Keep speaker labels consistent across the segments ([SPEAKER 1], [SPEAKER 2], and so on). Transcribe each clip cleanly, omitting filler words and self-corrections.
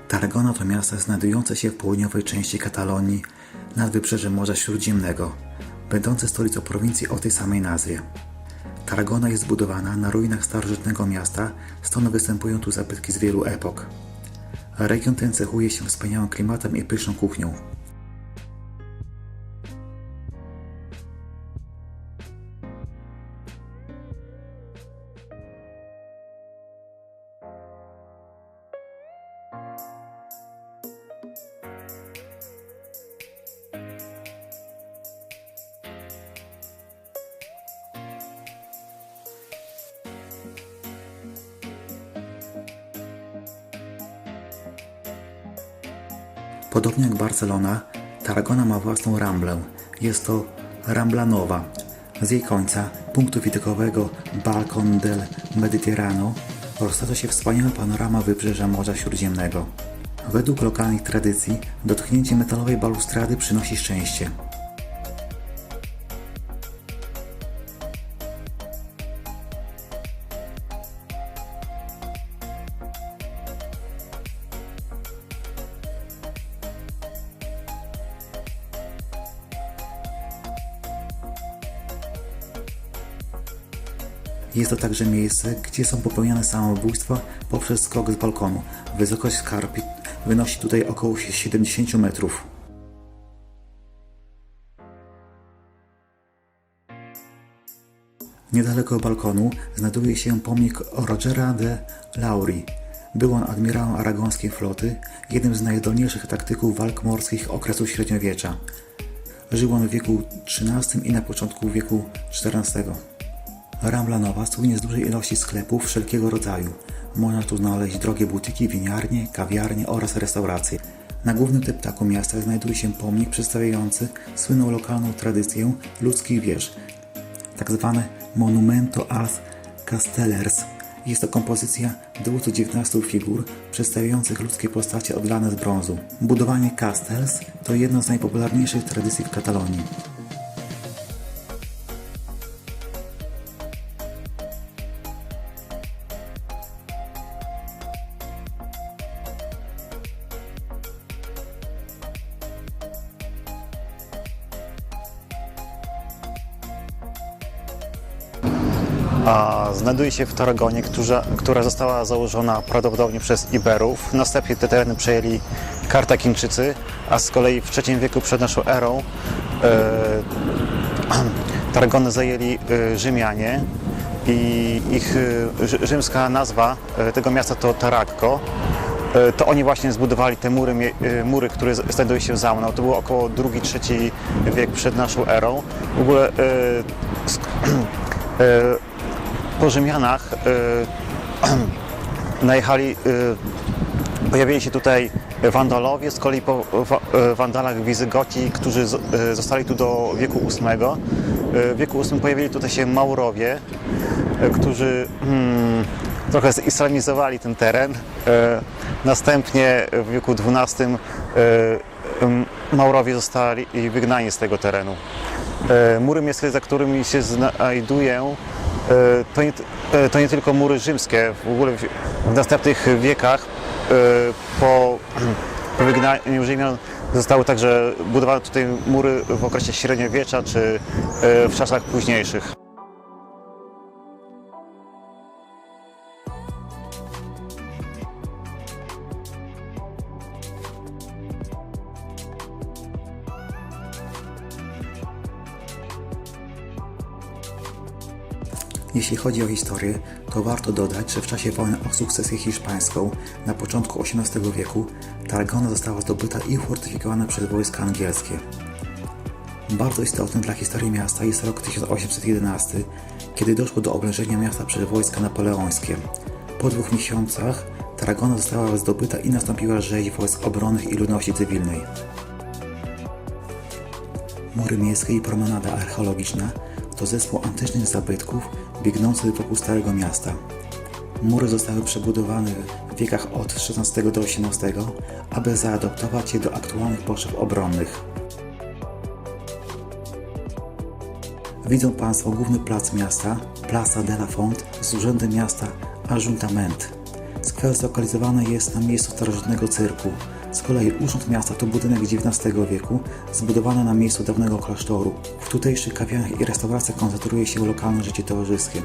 [SPEAKER 1] Tarragona to miasto znajdujące się w południowej części Katalonii nad wybrzeżem Morza Śródziemnego, będące stolicą prowincji o tej samej nazwie. Tarragona jest zbudowana na ruinach starożytnego miasta, stąd występują tu zabytki z wielu epok. Region ten cechuje się wspaniałym klimatem i pyszną kuchnią. Podobnie jak Barcelona, Tarragona ma własną ramblę. Jest to Rambla Nowa. Z jej końca, punktu widokowego Balcón del Mediterráneo, roztacza się wspaniała panorama wybrzeża Morza Śródziemnego. Według lokalnych tradycji, dotknięcie metalowej balustrady przynosi szczęście. Jest to także miejsce, gdzie są popełniane samobójstwa poprzez skok z balkonu. Wysokość skarpy wynosi tutaj około 70 metrów. Niedaleko balkonu znajduje się pomnik Rogera de Laury. Był on admirałem aragońskiej floty, jednym z najzdolniejszych taktyków walk morskich okresu średniowiecza. Żył on w wieku XIII i na początku wieku XIV. Rambla Nowa słynie z dużej ilości sklepów wszelkiego rodzaju. Można tu znaleźć drogie butyki, winiarnie, kawiarnie oraz restauracje. Na głównym deptaku miasta znajduje się pomnik przedstawiający słynną lokalną tradycję ludzkich wież, tak zwane Monumento als Castellers. Jest to kompozycja 219 figur przedstawiających ludzkie postacie odlane z brązu. Budowanie castells to jedno z najpopularniejszych tradycji w Katalonii.
[SPEAKER 2] Znajduje się w Tarragonie, która została założona prawdopodobnie przez Iberów. Następnie te tereny przejęli Kartagińczycy, a z kolei w III wieku przed naszą erą Tarragonę zajęli Rzymianie i ich rzymska nazwa tego miasta to Tarraco. To oni właśnie zbudowali te mury, które znajdują się za mną. To było około II-III wiek przed naszą erą. W ogóle po Rzymianach najechali, pojawili się tutaj Wandalowie, z kolei po Wandalach Wizygoci, którzy zostali tu do wieku VIII. W wieku VIII pojawili tutaj się Maurowie, którzy trochę zislamizowali ten teren. Następnie w wieku XII Maurowie zostali wygnani z tego terenu. Mury miejskie, za którymi się znajduję, to nie tylko mury rzymskie. W ogóle w następnych wiekach po wygnaniu Rzymian zostały także budowane tutaj mury w okresie średniowiecza czy w czasach późniejszych.
[SPEAKER 1] Jeśli chodzi o historię, to warto dodać, że w czasie wojny o sukcesję hiszpańską na początku XVIII wieku Tarragona została zdobyta i ufortyfikowana przez wojska angielskie. Bardzo istotny dla historii miasta jest rok 1811, kiedy doszło do oblężenia miasta przez wojska napoleońskie. Po 2 miesiącach Tarragona została zdobyta i nastąpiła rzeź wojsk obronnych i ludności cywilnej. Mury miejskie i promenada archeologiczna to zespół antycznych zabytków biegnących wokół Starego Miasta. Mury zostały przebudowane w wiekach od XVI do XVIII, aby zaadoptować je do aktualnych potrzeb obronnych. Widzą Państwo główny plac miasta, Plaza de la Font, z urzędem miasta Ajuntament. Skwer zlokalizowany jest na miejscu starożytnego cyrku. Z kolei Urząd Miasta to budynek XIX wieku, zbudowany na miejscu dawnego klasztoru. W tutejszych kawiarniach i restauracjach koncentruje się lokalne życie towarzyskie.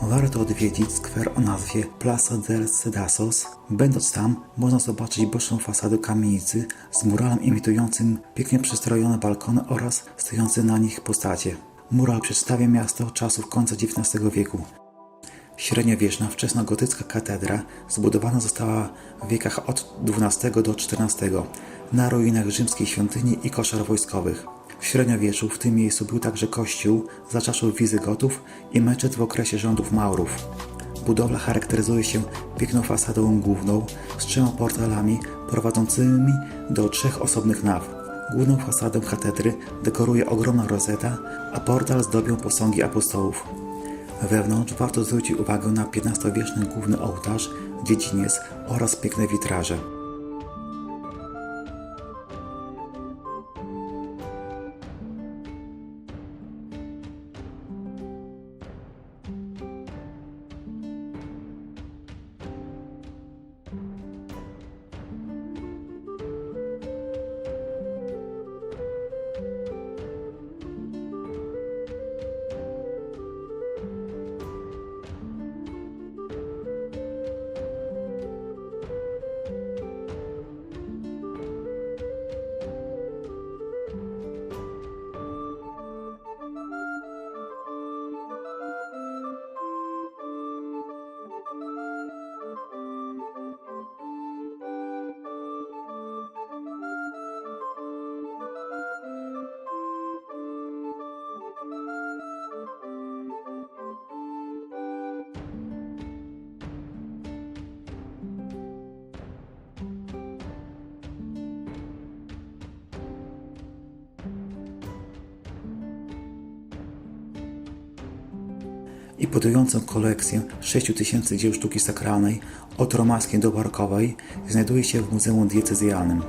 [SPEAKER 1] Warto odwiedzić skwer o nazwie Plaza dels Cedazos. Będąc tam, można zobaczyć boczną fasadę kamienicy z muralem imitującym pięknie przystrojone balkony oraz stojące na nich postacie. Mural przedstawia miasto czasów końca XIX wieku. Średniowieczna, wczesnogotycka katedra zbudowana została w wiekach od XII do XIV na ruinach rzymskiej świątyni i koszar wojskowych. W średniowieczu w tym miejscu był także kościół za czasów Wizygotów i meczet w okresie rządów Maurów. Budowla charakteryzuje się piękną fasadą główną z 3 portalami prowadzącymi do 3 osobnych naw. Główną fasadę katedry dekoruje ogromna rozeta, a portal zdobią posągi apostołów. Wewnątrz warto zwrócić uwagę na XV-wieczny główny ołtarz, dziedziniec oraz piękne witraże. Imponującą kolekcję 6000 dzieł sztuki sakralnej od romańskiej do barokowej znajduje się w Muzeum Diecezjalnym.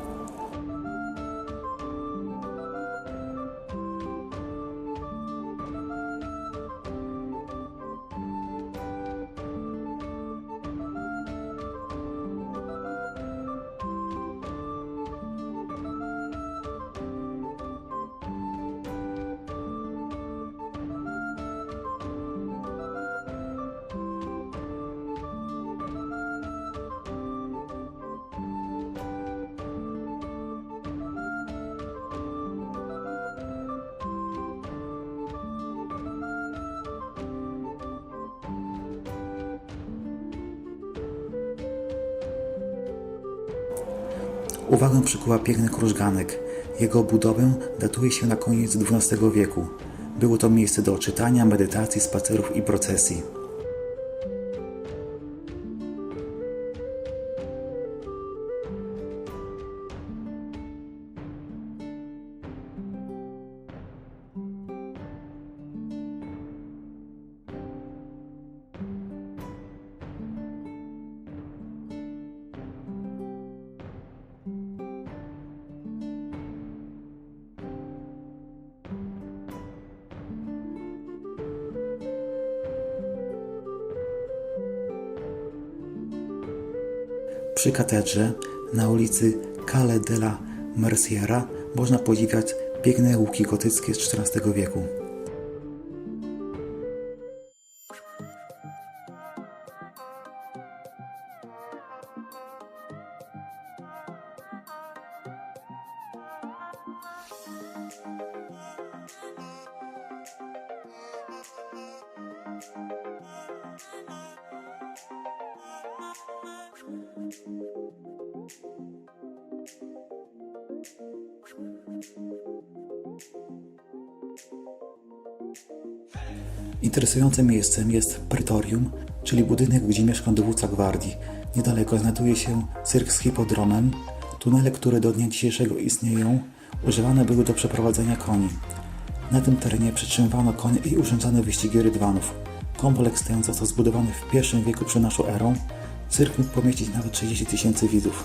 [SPEAKER 1] Uwagę przykuła piękny krużganek. Jego budowę datuje się na koniec XII wieku. Było to miejsce do czytania, medytacji, spacerów i procesji. Przy katedrze na ulicy Calle della Merciera można podziwiać piękne łuki gotyckie z XIV wieku. Interesującym miejscem jest Pretorium, czyli budynek, gdzie mieszkał dowódca gwardii. Niedaleko znajduje się cyrk z hipodromem. Tunele, które do dnia dzisiejszego istnieją, używane były do przeprowadzenia koni. Na tym terenie przytrzymywano konie i urządzano wyścigi rydwanów. Kompleks ten został zbudowany w I wieku przed naszą erą. Cyrk mógł pomieścić nawet 30 000 widzów.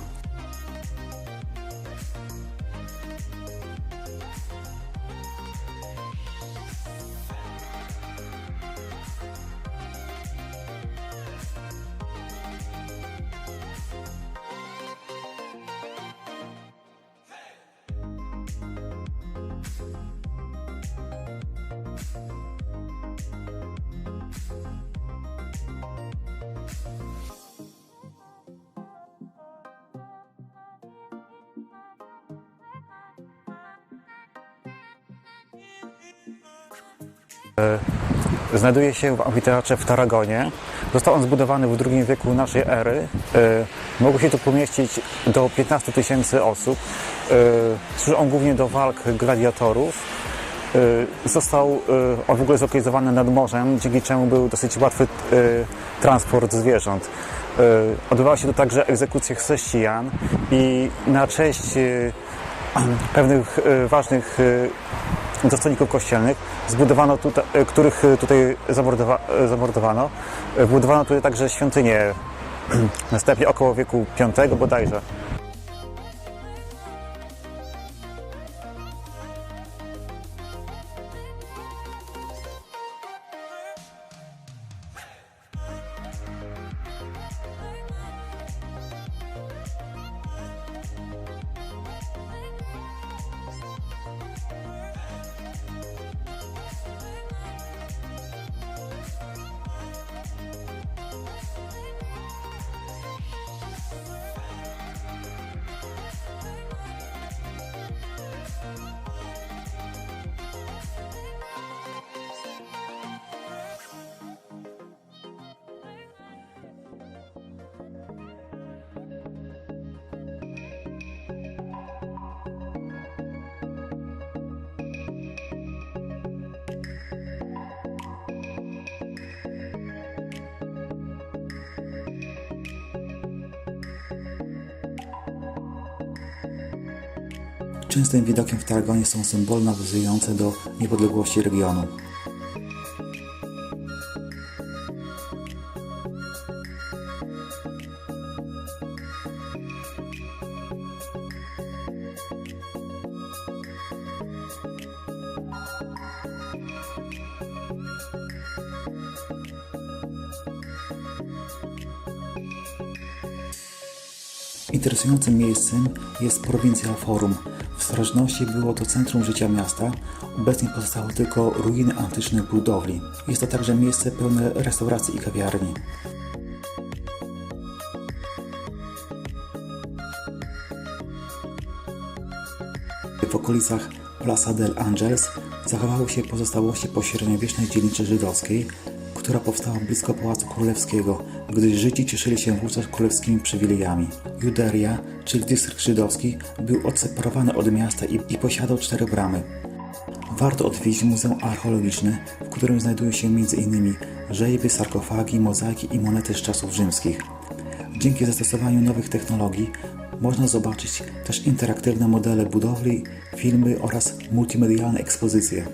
[SPEAKER 2] Znajduje się w amfiteatrze w Tarragonie. Został on zbudowany w II wieku naszej ery. Mogło się tu pomieścić do 15 000 osób. Służy on głównie do walk gladiatorów. Został on w ogóle zlokalizowany nad morzem, dzięki czemu był dosyć łatwy transport zwierząt. Odbywały się tu także egzekucje chrześcijan i na cześć pewnych ważnych dostojników kościelnych, których tutaj zamordowano. Budowano tutaj także świątynię, następnie około wieku V bodajże.
[SPEAKER 1] Częstym widokiem w Tarragonie są symbole nawiązujące do niepodległości regionu. Interesującym miejscem jest Provincial Forum. W starożytności było to centrum życia miasta, obecnie pozostały tylko ruiny antycznych budowli. Jest to także miejsce pełne restauracji i kawiarni. W okolicach Plaza del Angels zachowały się pozostałości po średniowiecznej dzielnicy żydowskiej, która powstała blisko Pałacu Królewskiego, gdyż Żydzi cieszyli się wówczas królewskimi przywilejami. Juderia, czyli dystrykt żydowski, był odseparowany od miasta i posiadał 4 bramy. Warto odwiedzić Muzeum Archeologiczne, w którym znajdują się m.in. rzeźby, sarkofagi, mozaiki i monety z czasów rzymskich. Dzięki zastosowaniu nowych technologii można zobaczyć też interaktywne modele budowli, filmy oraz multimedialne ekspozycje.